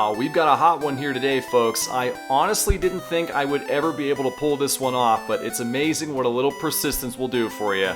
Wow, we've got a hot one here today, folks. I honestly didn't think I would ever be able to pull this one off, but it's amazing what a little persistence will do for you.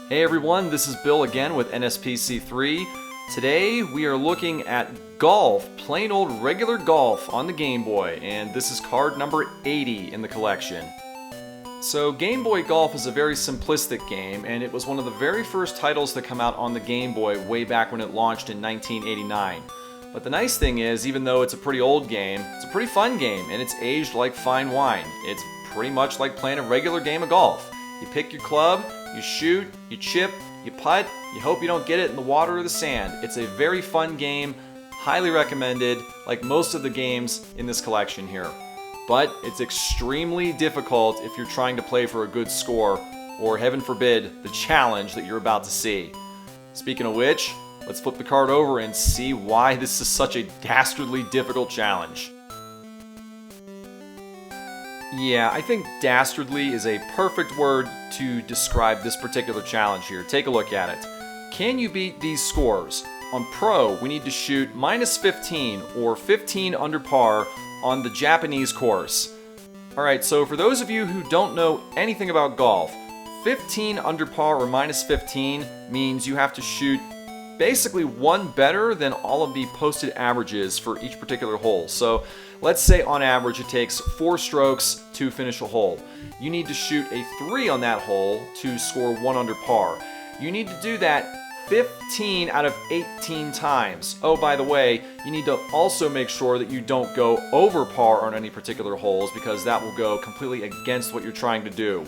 Hey everyone, this is Bill again with NSPC3. Today we are looking at golf, plain old regular golf on the Game Boy, and this is card number 80 in the collection. So Game Boy Golf is a very simplistic game, and it was one of the very first titles to come out on the Game Boy way back when it launched in 1989. But the nice thing is, even though it's a pretty old game, it's a pretty fun game, and it's aged like fine wine. It's pretty much like playing a regular game of golf. You pick your club, you shoot, you chip, you putt, you hope you don't get it in the water or the sand. It's a very fun game, highly recommended, like most of the games in this collection here. But it's extremely difficult if you're trying to play for a good score, or heaven forbid, the challenge that you're about to see. Speaking of which, let's flip the card over and see why this is such a dastardly difficult challenge. Yeah, I think dastardly is a perfect word to describe this particular challenge here. Take a look at it. Can you beat these scores? On Pro, we need to shoot -15 or 15 under par on the Japanese course. Alright, so for those of you who don't know anything about golf, 15 under par or -15 means you have to shoot basically one better than all of the posted averages for each particular hole. So let's say on average it takes 4 strokes to finish a hole. You need to shoot a 3 on that hole to score 1 under par. You need to do that 15 out of 18 times. Oh, by the way, you need to also make sure that you don't go over par on any particular holes, because that will go completely against what you're trying to do.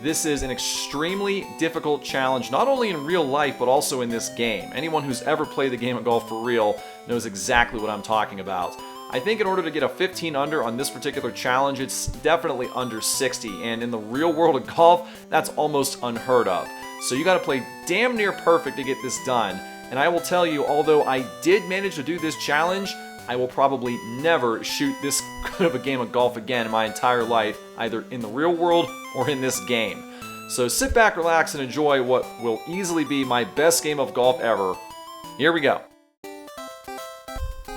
This is an extremely difficult challenge, not only in real life, but also in this game. Anyone who's ever played the game of golf for real knows exactly what I'm talking about. I think in order to get a 15 under on this particular challenge, it's definitely under 60, and in the real world of golf, that's almost unheard of. So you gotta play damn near perfect to get this done. And I will tell you, although I did manage to do this challenge, I will probably never shoot this good of a game of golf again in my entire life, either in the real world or in this game. So sit back, relax, and enjoy what will easily be my best game of golf ever. Here we go.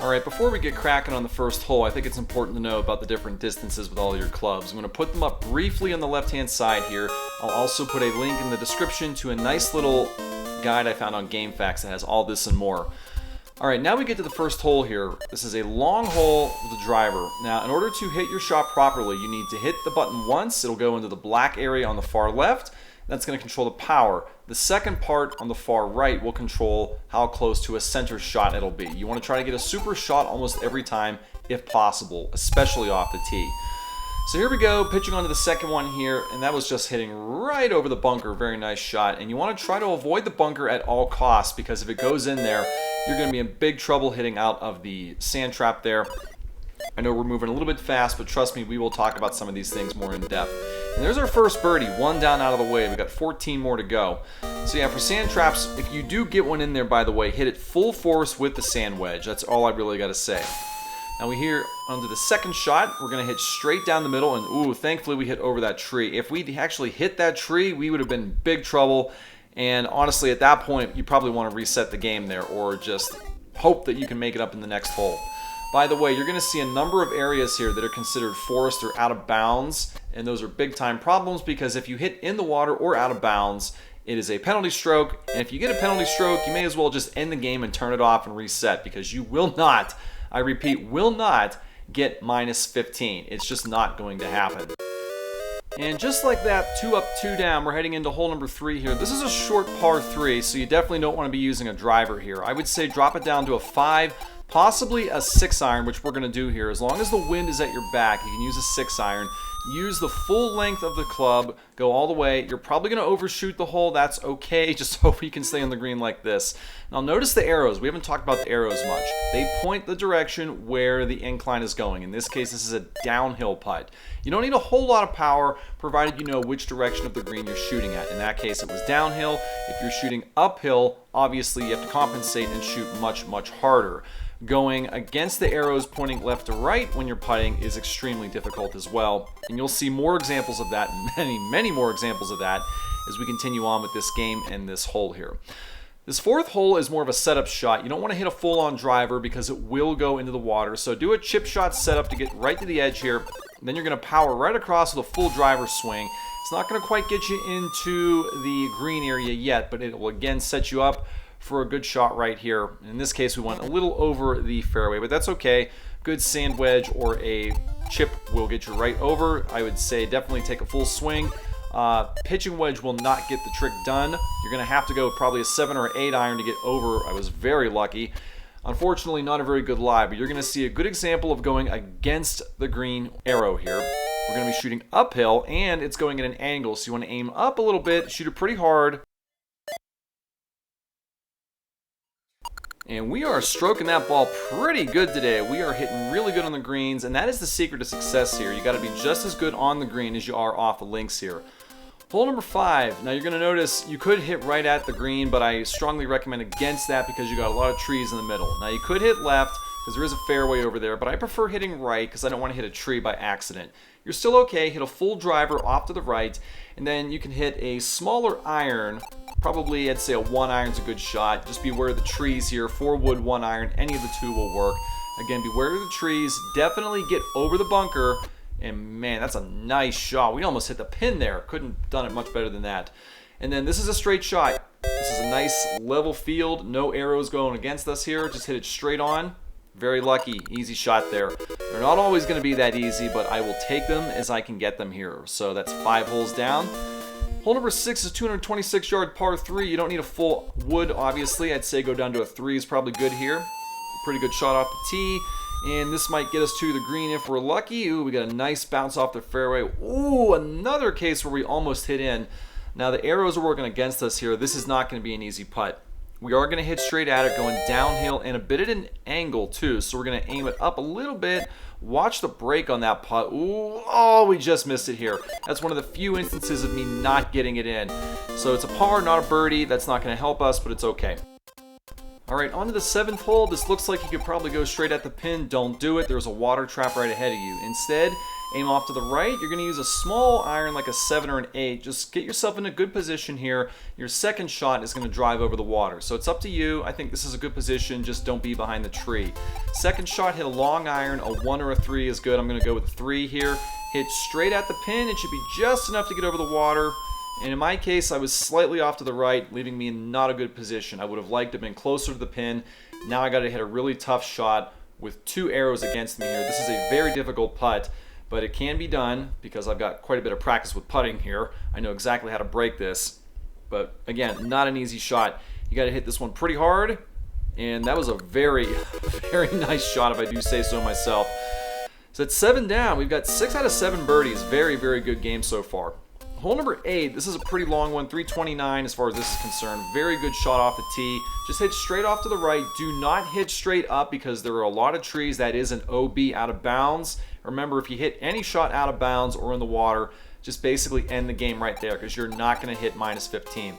Alright, before we get cracking on the first hole, I think it's important to know about the different distances with all your clubs. I'm going to put them up briefly on the left-hand side here. I'll also put a link in the description to a nice little guide I found on GameFAQs that has all this and more. Alright, now we get to the first hole here. This is a long hole with a driver. Now, in order to hit your shot properly, you need to hit the button once. It'll go into the black area on the far left. That's going to control the power. The second part on the far right will control how close to a center shot it'll be. You want to try to get a super shot almost every time if possible, especially off the tee. So here we go, pitching onto the second one here, and that was just hitting right over the bunker. Very nice shot. And you want to try to avoid the bunker at all costs, because if it goes in there, you're going to be in big trouble hitting out of the sand trap there. I know we're moving a little bit fast, but trust me, we will talk about some of these things more in depth. And there's our first birdie, one down out of the way. We've got 14 more to go. So yeah, for sand traps, if you do get one in there, by the way, hit it full force with the sand wedge. That's all I really got to say. Now we here onto the second shot. We're going to hit straight down the middle, and ooh, thankfully we hit over that tree. If we actually hit that tree, we would have been in big trouble. And honestly, at that point, you probably want to reset the game there, or just hope that you can make it up in the next hole. By the way, you're going to see a number of areas here that are considered forest or out of bounds, and those are big time problems, because if you hit in the water or out of bounds, it is a penalty stroke, and if you get a penalty stroke, you may as well just end the game and turn it off and reset, because you will not, I repeat, will not get -15. It's just not going to happen. And just like that, 2 up, 2 down, we're heading into hole number 3 here. This is a short par 3, so you definitely don't want to be using a driver here. I would say drop it down to a 5, possibly a 6-iron, which we're going to do here. As long as the wind is at your back, you can use a 6-iron. Use the full length of the club, go all the way. You're probably going to overshoot the hole. That's okay. Just hope you can stay on the green like this. Now notice the arrows. We haven't talked about the arrows much. They point the direction where the incline is going. In this case, this is a downhill putt. You don't need a whole lot of power, provided you know which direction of the green you're shooting at. In that case, it was downhill. If you're shooting uphill, obviously you have to compensate and shoot much, much harder. Going against the arrows pointing left to right when you're putting is extremely difficult as well. And you'll see more examples of that, many more examples of that, as we continue on with this game and this hole here. This fourth hole is more of a setup shot. You don't want to hit a full-on driver because it will go into the water. So do a chip shot setup to get right to the edge here. Then you're going to power right across with a full driver swing. It's not going to quite get you into the green area yet, but it will again set you up for a good shot right here. In this case, we went a little over the fairway, but that's okay. Good sand wedge or a chip will get you right over. I would say definitely take a full swing. Pitching wedge will not get the trick done. You're going to have to go with probably a 7 or 8 iron to get over. I was very lucky. Unfortunately, not a very good lie, but you're going to see a good example of going against the green arrow here. We're going to be shooting uphill, and it's going at an angle, so you want to aim up a little bit, shoot it pretty hard. And we are stroking that ball pretty good today. We are hitting really good on the greens, and that is the secret to success here. You got to be just as good on the green as you are off the links here. Hole number 5. Now you're going to notice you could hit right at the green, but I strongly recommend against that because you got a lot of trees in the middle. Now you could hit left because there is a fairway over there, but I prefer hitting right because I don't want to hit a tree by accident. You're still okay. Hit a full driver off to the right, and then you can hit a smaller iron. Probably I'd say a 1 iron's a good shot. Just beware of the trees here. 4 wood, 1 iron, any of the 2 will work. Again, beware of the trees. Definitely get over the bunker. And man, that's a nice shot. We almost hit the pin there. Couldn't have done it much better than that. And then this is a straight shot. This is a nice level field. No arrows going against us here. Just hit it straight on. Very lucky. Easy shot there. They're not always going to be that easy, but I will take them as I can get them here. So that's 5 holes down. Hole number 6 is 226-yard par 3. You don't need a full wood, obviously. I'd say go down to a 3 is probably good here. Pretty good shot off the tee. And this might get us to the green if we're lucky. Ooh, we got a nice bounce off the fairway. Ooh, another case where we almost hit in. Now the arrows are working against us here. This is not going to be an easy putt. We are going to hit straight at it, going downhill and a bit at an angle too. So we're going to aim it up a little bit. Watch the break on that putt. Ooh, oh, we just missed it here. That's one of the few instances of me not getting it in. So it's a par, not a birdie. That's not going to help us, but it's okay. All right, on to the 7th hole. This looks like you could probably go straight at the pin. Don't do it. There's a water trap right ahead of you. Instead, aim off to the right. You're going to use a small iron like a 7 or an 8. Just get yourself in a good position here. Your second shot is going to drive over the water. So it's up to you. I think this is a good position. Just don't be behind the tree. Second shot, hit a long iron. A 1 or a 3 is good. I'm going to go with a 3 here. Hit straight at the pin. It should be just enough to get over the water. And in my case, I was slightly off to the right, leaving me in not a good position. I would have liked to have been closer to the pin. Now I got to hit a really tough shot with 2 arrows against me here. This is a very difficult putt, but it can be done because I've got quite a bit of practice with putting here. I know exactly how to break this. But again, not an easy shot. You got to hit this one pretty hard. And that was a very, very nice shot if I do say so myself. So it's 7 down. We've got 6 out of 7 birdies. Very, very good game so far. Hole number 8, this is a pretty long one, 329 as far as this is concerned. Very good shot off the tee. Just hit straight off to the right. Do not hit straight up because there are a lot of trees. That is an OB out of bounds. Remember, if you hit any shot out of bounds or in the water, just basically end the game right there because you're not going to hit minus 15.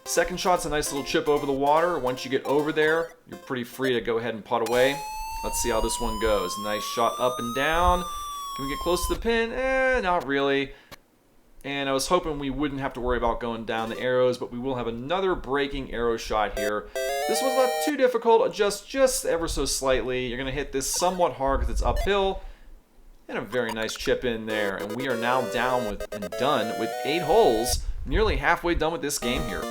Second shot's a nice little chip over the water. Once you get over there, you're pretty free to go ahead and putt away. Let's see how this one goes. Nice shot up and down. Can we get close to the pin? Not really. And I was hoping we wouldn't have to worry about going down the arrows, but we will have another breaking arrow shot here. This was not too difficult, just ever so slightly. You're going to hit this somewhat hard because it's uphill. And a very nice chip in there. And we are now down with and done with 8 holes, nearly halfway done with this game here.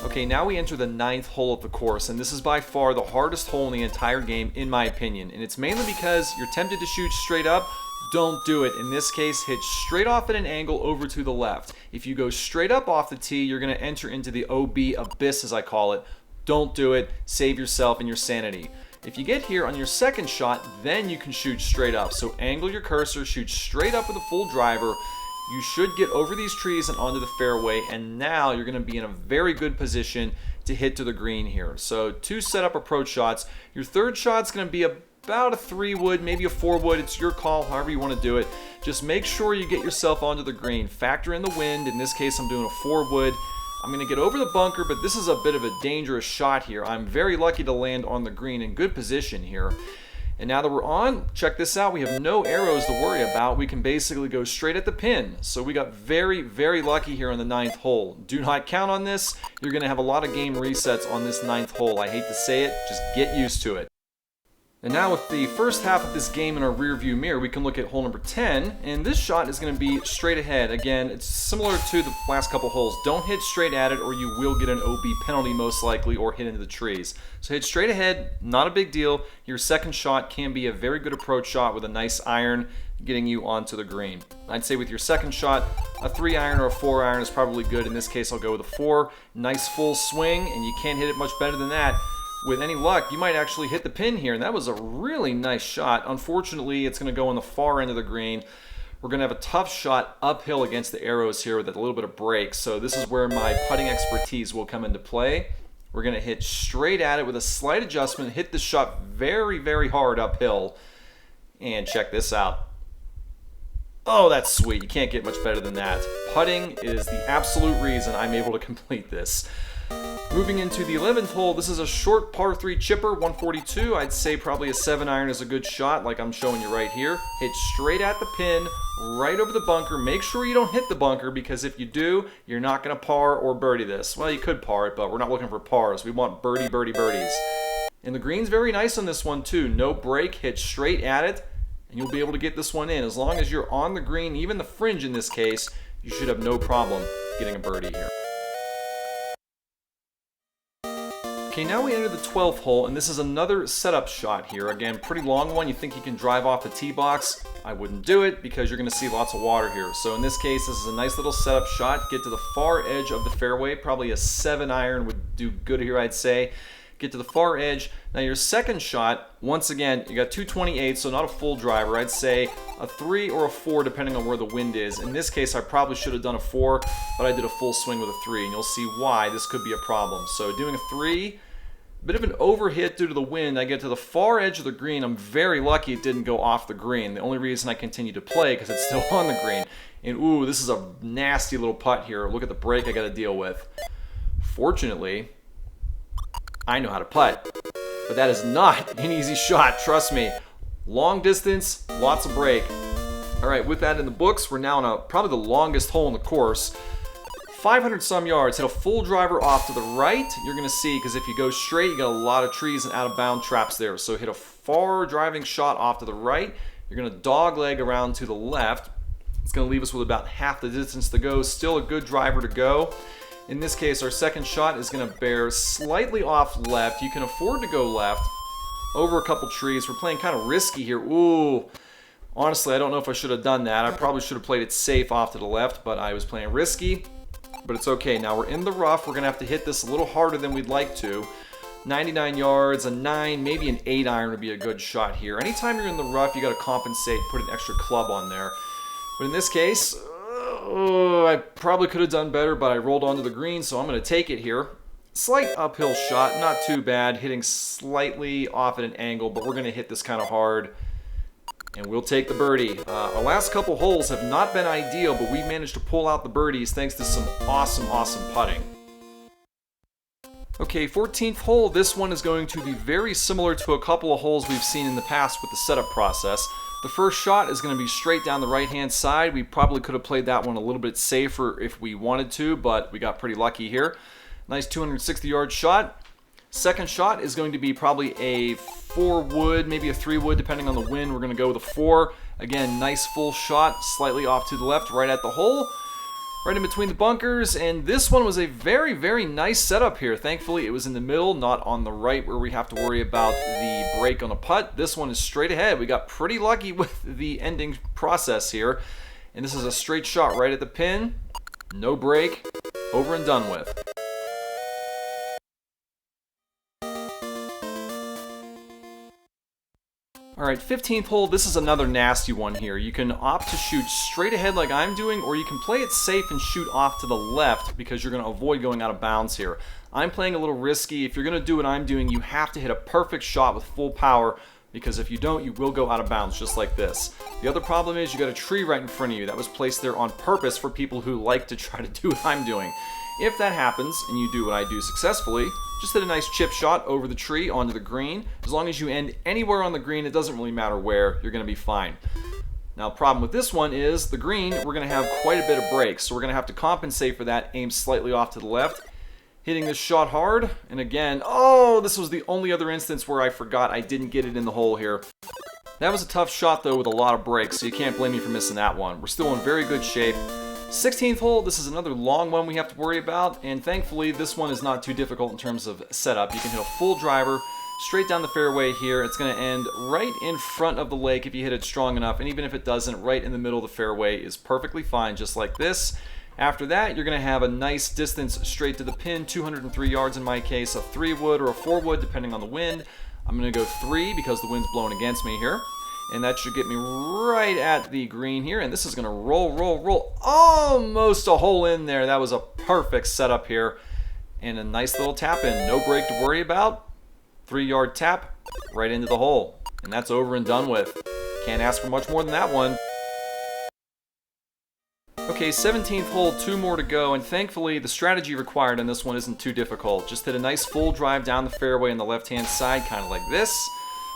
Okay, now we enter the 9th hole of the course, and this is by far the hardest hole in the entire game, in my opinion. And it's mainly because you're tempted to shoot straight up. Don't do it. In this case, hit straight off at an angle over to the left. If you go straight up off the tee, you're going to enter into the OB abyss, as I call it. Don't do it. Save yourself and your sanity. If you get here on your second shot, then you can shoot straight up. So angle your cursor, shoot straight up with a full driver. You should get over these trees and onto the fairway, and now you're going to be in a very good position to hit to the green here. So 2 setup approach shots. Your third shot's going to be about a 3 wood, maybe a 4 wood. It's your call, however you want to do it. Just make sure you get yourself onto the green. Factor in the wind. In this case, I'm doing a 4 wood. I'm going to get over the bunker, but this is a bit of a dangerous shot here. I'm very lucky to land on the green in good position here. And now that we're on, check this out. We have no arrows to worry about. We can basically go straight at the pin. So we got very, very lucky here on the 9th hole. Do not count on this. You're going to have a lot of game resets on this 9th hole. I hate to say it, just get used to it. And now with the first half of this game in our rear view mirror, we can look at hole number 10, and this shot is going to be straight ahead. Again, it's similar to the last couple holes. Don't hit straight at it or you will get an OB penalty most likely or hit into the trees. So hit straight ahead, not a big deal. Your second shot can be a very good approach shot with a nice iron getting you onto the green. I'd say with your second shot, a 3-iron or a 4-iron is probably good. In this case, I'll go with a 4. Nice full swing, and you can't hit it much better than that. With any luck, you might actually hit the pin here, and that was a really nice shot. Unfortunately, it's going to go on the far end of the green. We're going to have a tough shot uphill against the arrows here with a little bit of break, so this is where my putting expertise will come into play. We're going to hit straight at it with a slight adjustment, hit the shot very, very hard uphill, and check this out. Oh, that's sweet. You can't get much better than that. Putting is the absolute reason I'm able to complete this. Moving into the 11th hole, this is a short par 3 chipper, 142. I'd say probably a 7-iron is a good shot, like I'm showing you right here. Hit straight at the pin, right over the bunker. Make sure you don't hit the bunker, because if you do, you're not going to par or birdie this. Well, you could par it, but we're not looking for pars. We want birdie, birdie, birdies. And the green's very nice on this one too. No break, hit straight at it, and you'll be able to get this one in. As long as you're on the green, even the fringe in this case, you should have no problem getting a birdie here. Okay, now we enter the 12th hole, and this is another setup shot here. Again, pretty long one. You think you can drive off the tee box? I wouldn't do it because you're going to see lots of water here. So in this case, this is a nice little setup shot. Get to the far edge of the fairway. Probably a 7-iron would do good here, I'd say. Get to the far edge. Now your second shot, once again, you got 228, so not a full driver. I'd say a 3 or a 4 depending on where the wind is. In this case, I probably should have done a 4, but I did a full swing with a 3, and you'll see why this could be a problem. So doing a 3, bit of an overhit due to the wind. I get to the far edge of the green. I'm very lucky it didn't go off the green. The only reason I continue to play because it's still on the green. And ooh, this is a nasty little putt here. Look at the break I got to deal with. Fortunately, I know how to putt, but that is not an easy shot, trust me. Long distance, lots of break. All right, with that in the books, we're now on probably the longest hole in the course. 500 some yards, hit a full driver off to the right. You're going to see, because if you go straight, you got a lot of trees and out of bound traps there. So hit a far driving shot off to the right. You're going to dog leg around to the left. It's going to leave us with about half the distance to go. Still a good driver to go. In this case, our second shot is going to bear slightly off left. You can afford to go left over a couple trees. We're playing kind of risky here. Ooh, honestly, I don't know if I should have done that. I probably should have played it safe off to the left, but I was playing risky. But it's okay. Now we're in the rough. We're going to have to hit this a little harder than we'd like to. 99 yards, a 9, maybe an 8-iron would be a good shot here. Anytime you're in the rough, you got to compensate, put an extra club on there. But in this case, I probably could have done better, but I rolled onto the green, so I'm going to take it here. Slight uphill shot, not too bad, hitting slightly off at an angle, but we're going to hit this kind of hard. And we'll take the birdie. Our last couple holes have not been ideal, but we've managed to pull out the birdies thanks to some awesome, awesome putting. Okay, 14th hole. This one is going to be very similar to a couple of holes we've seen in the past with the setup process. The first shot is going to be straight down the right-hand side. We probably could have played that one a little bit safer if we wanted to, but we got pretty lucky here. Nice 260-yard shot. Second shot is going to be probably a 4-wood, maybe a 3-wood, depending on the wind. We're going to go with a 4. Again, nice full shot, slightly off to the left, right at the hole, right in between the bunkers. And this one was a very, very nice setup here. Thankfully, it was in the middle, not on the right where we have to worry about the break on a putt. This one is straight ahead. We got pretty lucky with the ending process here. And this is a straight shot right at the pin. No break. Over and done with. Alright, 15th hole, this is another nasty one here. You can opt to shoot straight ahead like I'm doing, or you can play it safe and shoot off to the left because you're going to avoid going out of bounds here. I'm playing a little risky. If you're going to do what I'm doing, you have to hit a perfect shot with full power because if you don't, you will go out of bounds just like this. The other problem is you got a tree right in front of you that was placed there on purpose for people who like to try to do what I'm doing. If that happens and you do what I do successfully, just hit a nice chip shot over the tree onto the green. As long as you end anywhere on the green, it doesn't really matter where, you're going to be fine. Now, problem with this one is the green, we're going to have quite a bit of break, so we're going to have to compensate for that, aim slightly off to the left. Hitting this shot hard, and again, oh, this was the only other instance where I forgot I didn't get it in the hole here. That was a tough shot though with a lot of breaks, so you can't blame me for missing that one. We're still in very good shape. 16th hole, this is another long one we have to worry about, and thankfully this one is not too difficult in terms of setup. You can hit a full driver straight down the fairway here. It's going to end right in front of the lake if you hit it strong enough, and even if it doesn't, right in the middle of the fairway is perfectly fine, just like this. After that, you're going to have a nice distance straight to the pin, 203 yards in my case, a 3-wood or a 4-wood depending on the wind. I'm going to go 3 because the wind's blowing against me here. And that should get me right at the green here. And this is going to roll. Almost a hole in there. That was a perfect setup here. And a nice little tap in. No break to worry about. 3-yard tap right into the hole. And that's over and done with. Can't ask for much more than that one. Okay, 17th hole, 2 more to go, and thankfully the strategy required on this one isn't too difficult. Just hit a nice full drive down the fairway on the left-hand side, kind of like this.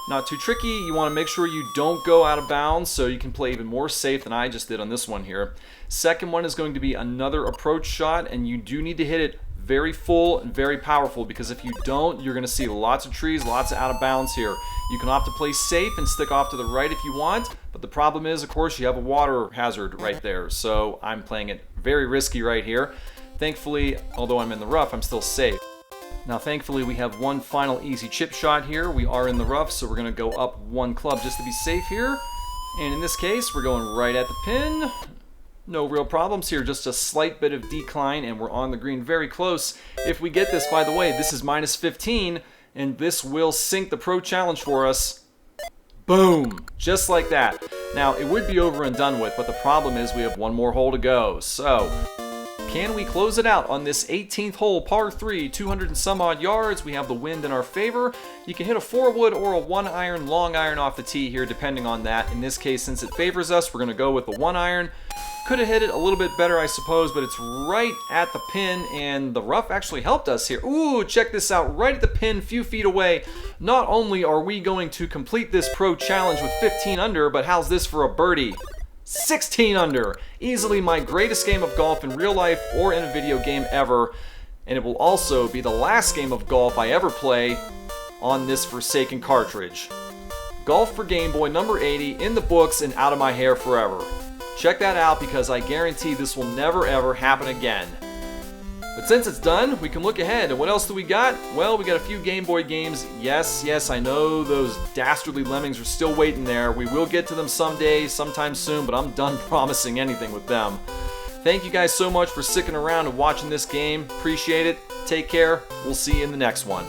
Not too tricky. You want to make sure you don't go out of bounds so you can play even more safe than I just did on this one here. Second one is going to be another approach shot, and you do need to hit it very full and very powerful, because if you don't, you're going to see lots of trees, lots of out of bounds here. You can opt to play safe and stick off to the right if you want, but the problem is, of course, you have a water hazard right there, so I'm playing it very risky right here. Thankfully, although I'm in the rough, I'm still safe. Now, thankfully, we have one final easy chip shot here. We are in the rough, so we're going to go up 1 club just to be safe here. And in this case, we're going right at the pin. No real problems here, just a slight bit of decline, and we're on the green very close. If we get this, by the way, this is minus 15, and this will sink the Pro Challenge for us. Boom! Just like that. Now, it would be over and done with, but the problem is we have 1 more hole to go. So, can we close it out on this 18th hole, par 3, 200 and some odd yards? We have the wind in our favor. You can hit a 4-wood or a 1-iron, long iron off the tee here, depending on that. In this case, since it favors us, we're going to go with the 1-iron. Could have hit it a little bit better, I suppose, but it's right at the pin, and the rough actually helped us here. Ooh, check this out, right at the pin, few feet away. Not only are we going to complete this Pro Challenge with 15 under, but how's this for a birdie? 16 under. Easily my greatest game of golf in real life or in a video game ever, and it will also be the last game of golf I ever play on this forsaken cartridge. Golf for Game Boy number 80 in the books and out of my hair forever. Check that out, because I guarantee this will never ever happen again. But since it's done, we can look ahead. And what else do we got? Well, we got a few Game Boy games. Yes, I know those dastardly lemmings are still waiting there. We will get to them someday, sometime soon, but I'm done promising anything with them. Thank you guys so much for sticking around and watching this game. Appreciate it. Take care. We'll see you in the next one.